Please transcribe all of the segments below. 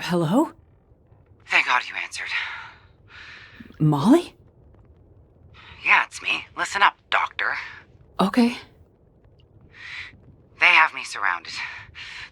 Hello? Thank God you answered. Molly? Yeah, it's me. Listen up, Doctor. Okay. They have me surrounded.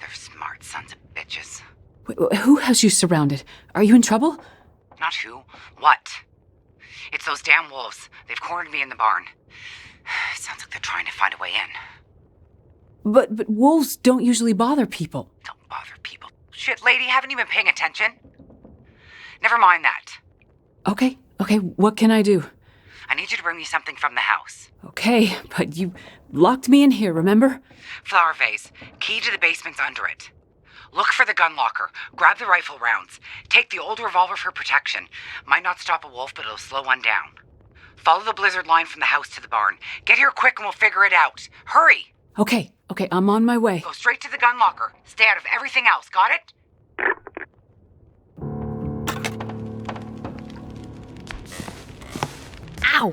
They're smart sons of bitches. Who has you surrounded? Are you in trouble? Not who. What? It's those damn wolves. They've cornered me in the barn. Sounds like they're trying to find a way in. But wolves don't usually bother people. Don't bother people. Shit, lady, haven't you been paying attention? Never mind that. Okay, what can I do? I need you to bring me something from the house. Okay, but you locked me in here, remember? Flower vase. Key to the basement's under it. Look for the gun locker. Grab the rifle rounds. Take the old revolver for protection. Might not stop a wolf, but it'll slow one down. Follow the blizzard line from the house to the barn. Get here quick and we'll figure it out. Hurry! Okay, I'm on my way. Go straight to the gun locker. Stay out of everything else, got it? Ow!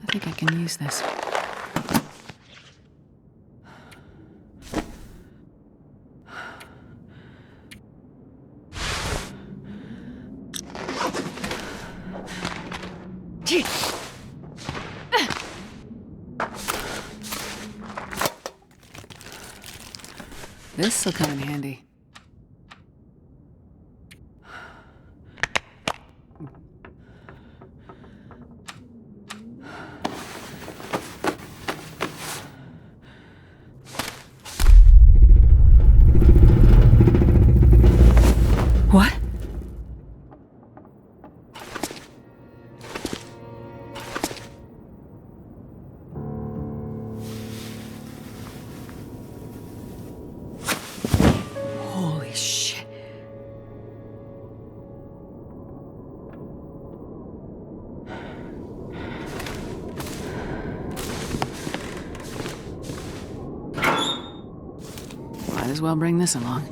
I think I can use this. This'll come in handy. What? Holy shit. Might as well bring this along.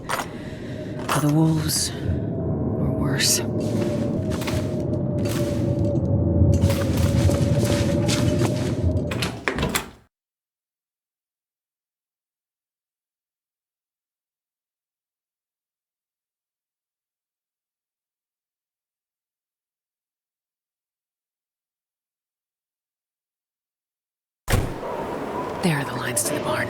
For the wolves, or worse. There are the lines to the barn.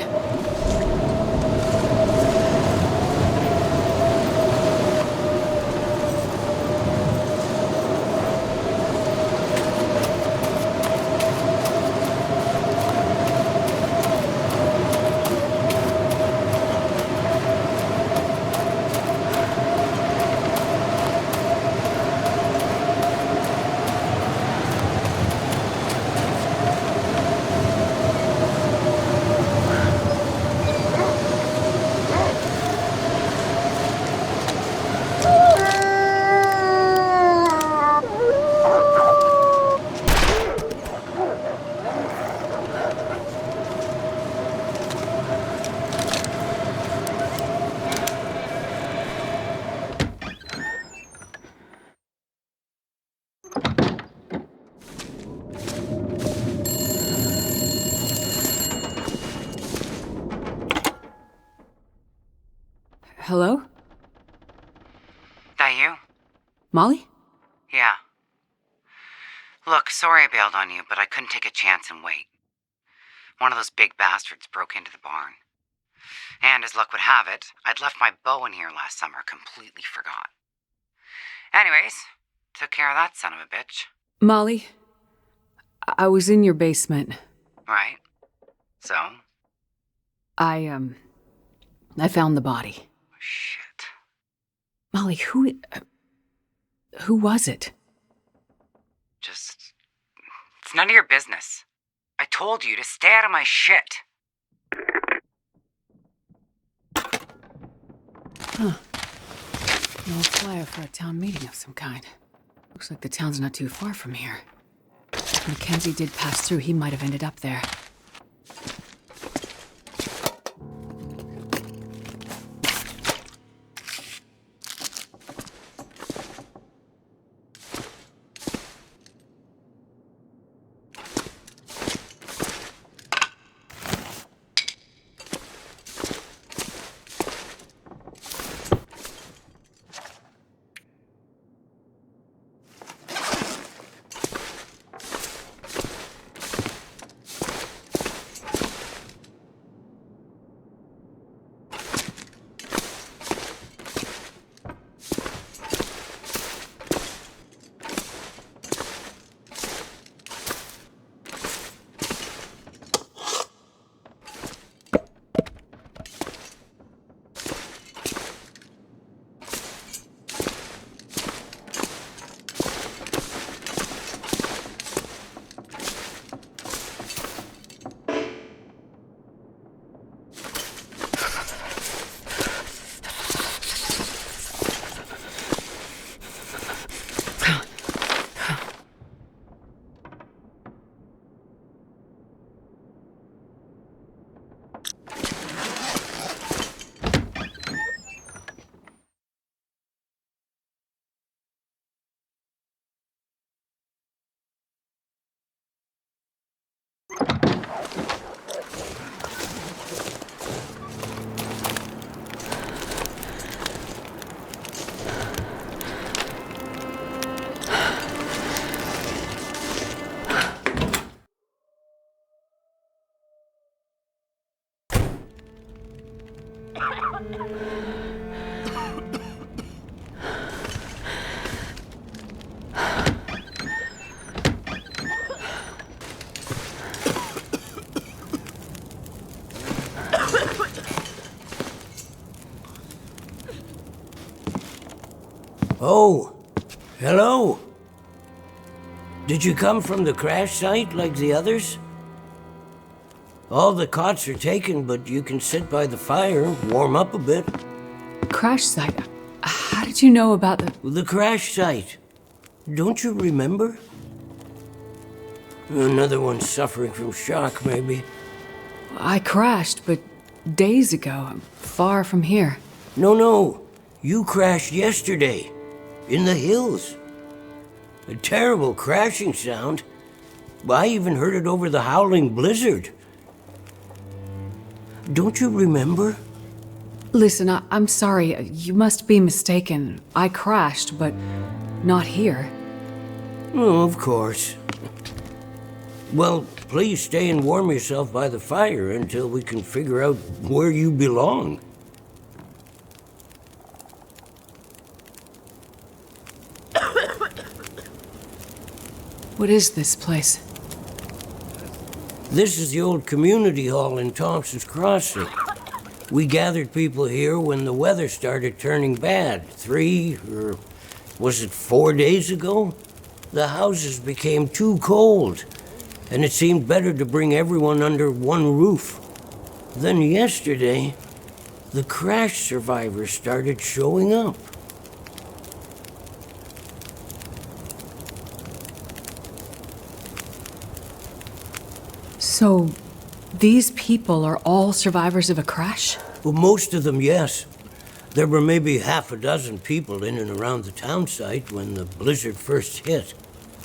Hello? That you? Molly? Yeah. Look, sorry I bailed on you, but I couldn't take a chance and wait. One of those big bastards broke into the barn. And as luck would have it, I'd left my bow in here last summer, completely forgot. Anyways, took care of that son of a bitch. Molly, I was in your basement. Right. So? I found the body. Shit. Molly, who was it? Just... It's none of your business. I told you to stay out of my shit. Huh. An old flyer for a town meeting of some kind. Looks like the town's not too far from here. If Mackenzie did pass through, he might have ended up there. Oh, hello. Did you come from the crash site like the others? All the cots are taken, but you can sit by the fire, warm up a bit. Crash site? How did you know about the... The crash site. Don't you remember? Another one suffering from shock, maybe. I crashed, but days ago, far from here. No. You crashed yesterday. In the hills. A terrible crashing sound. I even heard it over the howling blizzard. Don't you remember? Listen, I'm sorry. You must be mistaken. I crashed, but not here. Oh, of course. Well, please stay and warm yourself by the fire until we can figure out where you belong. What is this place? This is the old community hall in Thompson's Crossing. We gathered people here when the weather started turning bad. 3, or was it 4 days ago? The houses became too cold, and it seemed better to bring everyone under one roof. Then yesterday, the crash survivors started showing up. So, these people are all survivors of a crash? Well, most of them, yes. There were maybe half a dozen people in and around the town site when the blizzard first hit.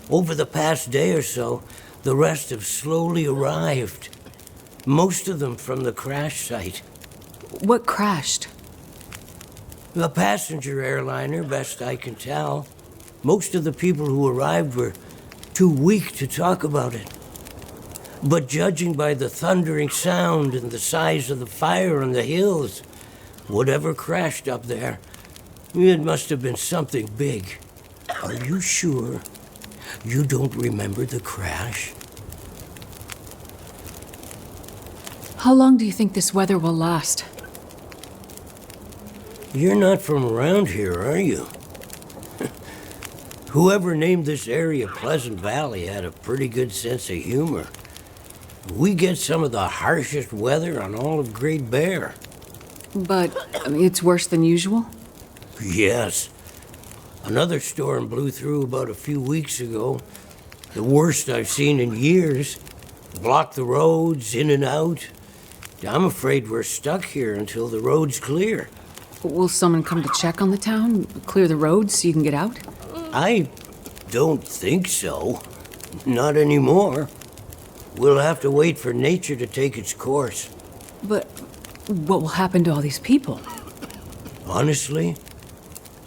Over the past day or so, the rest have slowly arrived. Most of them from the crash site. What crashed? A passenger airliner, best I can tell. Most of the people who arrived were too weak to talk about it. But judging by the thundering sound and the size of the fire on the hills, whatever crashed up there, it must have been something big. Are you sure you don't remember the crash? How long do you think this weather will last? You're not from around here, are you? Whoever named this area Pleasant Valley had a pretty good sense of humor. We get some of the harshest weather on all of Great Bear. But, I mean, it's worse than usual? Yes. Another storm blew through about a few weeks ago. The worst I've seen in years. Blocked the roads, in and out. I'm afraid we're stuck here until the road's clear. Will someone come to check on the town? Clear the roads so you can get out? I don't think so. Not anymore. We'll have to wait for nature to take its course. But what will happen to all these people? Honestly,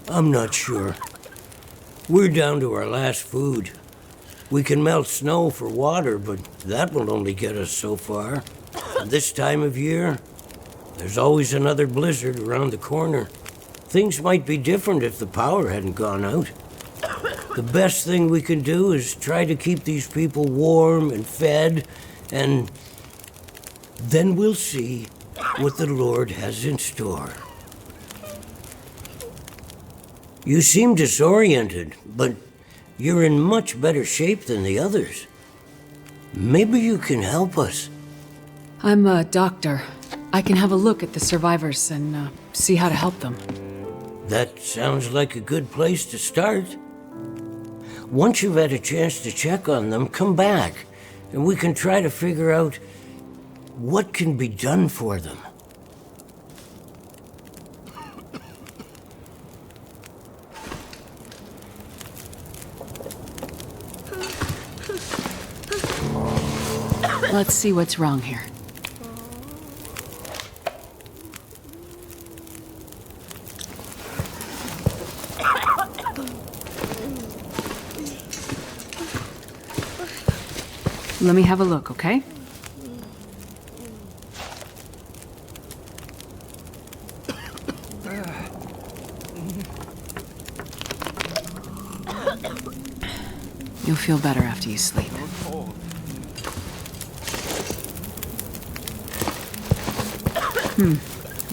I'm not sure. We're down to our last food. We can melt snow for water, but that will only get us so far. This time of year, there's always another blizzard around the corner. Things might be different if the power hadn't gone out. The best thing we can do is try to keep these people warm and fed, and then we'll see what the Lord has in store. You seem disoriented, but you're in much better shape than the others. Maybe you can help us. I'm a doctor. I can have a look at the survivors and see how to help them. That sounds like a good place to start. Once you've had a chance to check on them, come back, and we can try to figure out what can be done for them. Let's see what's wrong here. Let me have a look, okay? You'll feel better after you sleep.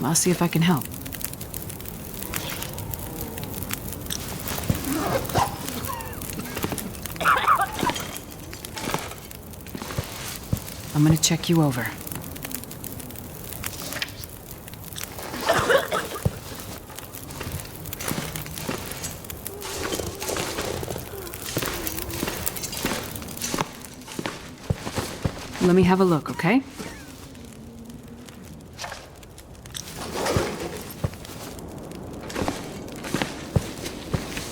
I'll see if I can help. I'm gonna check you over. Let me have a look, okay?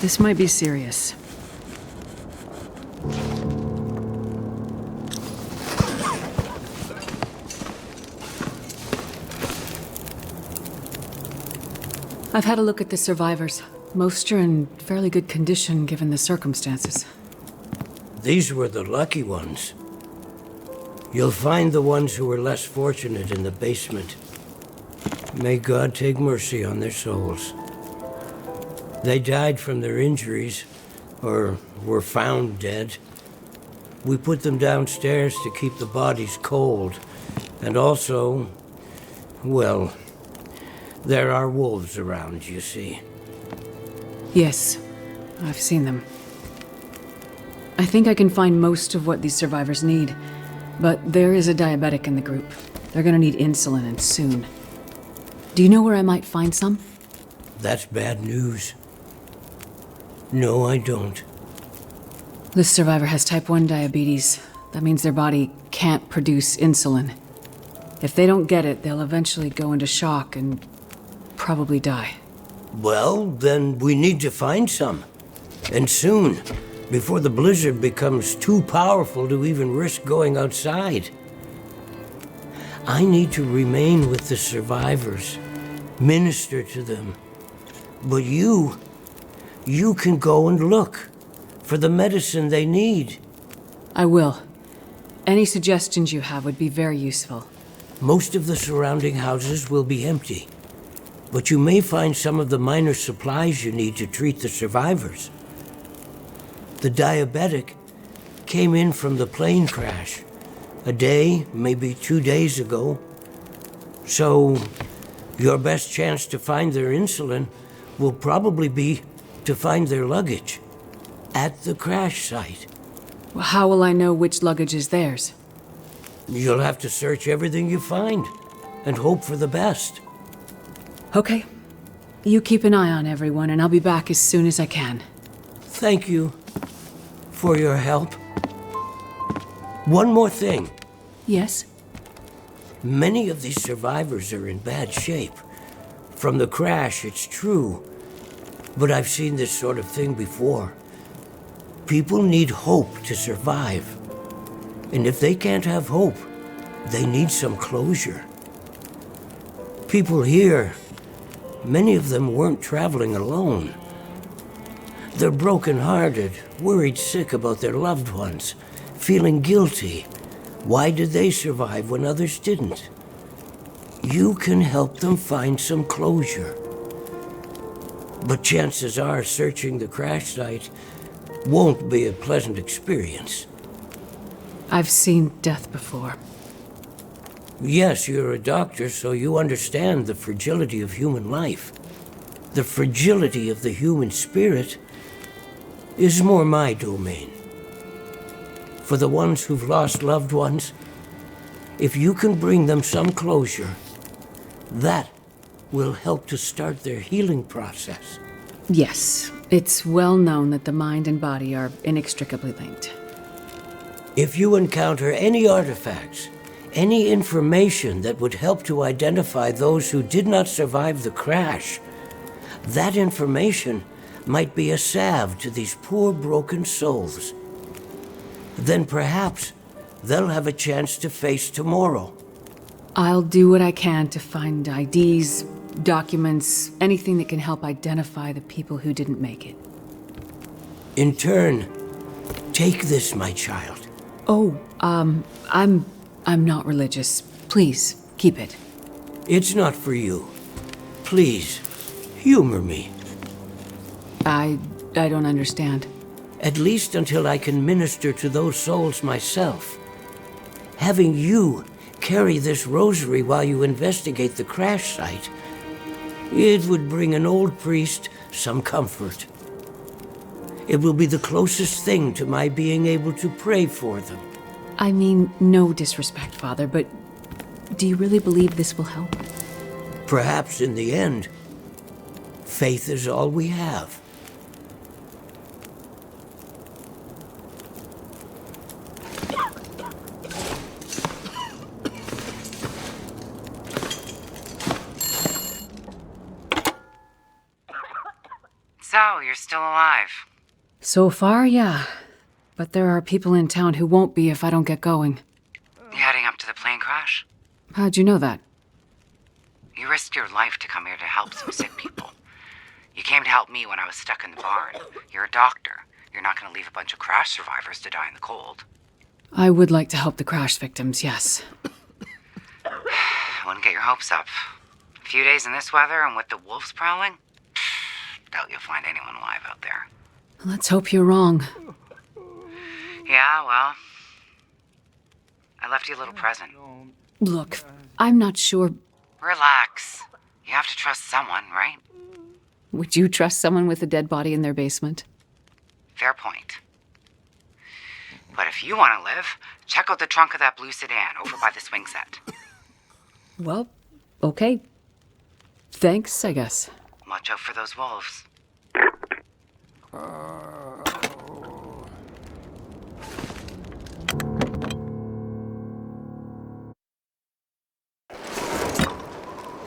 This might be serious. I've had a look at the survivors. Most are in fairly good condition given the circumstances. These were the lucky ones. You'll find the ones who were less fortunate in the basement. May God take mercy on their souls. They died from their injuries, or were found dead. We put them downstairs to keep the bodies cold, and also, well, there are wolves around, you see. Yes, I've seen them. I think I can find most of what these survivors need, but there is a diabetic in the group. They're gonna need insulin, and soon. Do you know where I might find some? That's bad news. No, I don't. This survivor has type 1 diabetes. That means their body can't produce insulin. If they don't get it, they'll eventually go into shock and probably die. Well, then we need to find some. And soon, before the blizzard becomes too powerful to even risk going outside. I need to remain with the survivors, minister to them. But you can go and look for the medicine they need. I will. Any suggestions you have would be very useful. Most of the surrounding houses will be empty, but you may find some of the minor supplies you need to treat the survivors. The diabetic came in from the plane crash. A day, maybe 2 days ago. So, your best chance to find their insulin will probably be to find their luggage at the crash site. Well, how will I know which luggage is theirs? You'll have to search everything you find and hope for the best. Okay. You keep an eye on everyone, and I'll be back as soon as I can. Thank you for your help. One more thing. Yes? Many of these survivors are in bad shape. From the crash, it's true. But I've seen this sort of thing before. People need hope to survive. And if they can't have hope, they need some closure. People here, many of them weren't traveling alone. They're broken-hearted, worried sick about their loved ones, feeling guilty. Why did they survive when others didn't? You can help them find some closure. But chances are searching the crash site won't be a pleasant experience. I've seen death before. Yes, you're a doctor, so you understand the fragility of human life. The fragility of the human spirit is more my domain. For the ones who've lost loved ones, if you can bring them some closure, that will help to start their healing process. Yes, it's well known that the mind and body are inextricably linked. If you encounter any artifacts, any information that would help to identify those who did not survive the crash, that information might be a salve to these poor broken souls. Then perhaps they'll have a chance to face tomorrow. I'll do what I can to find IDs, documents, anything that can help identify the people who didn't make it. In turn, take this, my child. Oh, I'm not religious. Please, keep it. It's not for you. Please, humor me. I don't understand. At least until I can minister to those souls myself. Having you carry this rosary while you investigate the crash site, it would bring an old priest some comfort. It will be the closest thing to my being able to pray for them. I mean, no disrespect, Father, but do you really believe this will help? Perhaps in the end, faith is all we have. So, you're still alive. So far, yeah. But there are people in town who won't be if I don't get going. You heading up to the plane crash? How'd you know that? You risked your life to come here to help some sick people. You came to help me when I was stuck in the barn. You're a doctor. You're not going to leave a bunch of crash survivors to die in the cold. I would like to help the crash victims, yes. I wouldn't get your hopes up. A few days in this weather and with the wolves prowling? Doubt you'll find anyone alive out there. Let's hope you're wrong. Yeah, well, I left you a little present. Look, I'm not sure. Relax. You have to trust someone, right? Would you trust someone with a dead body in their basement? Fair point. But if you want to live, check out the trunk of that blue sedan over by the swing set. Well, okay. Thanks, I guess. Watch out for those wolves.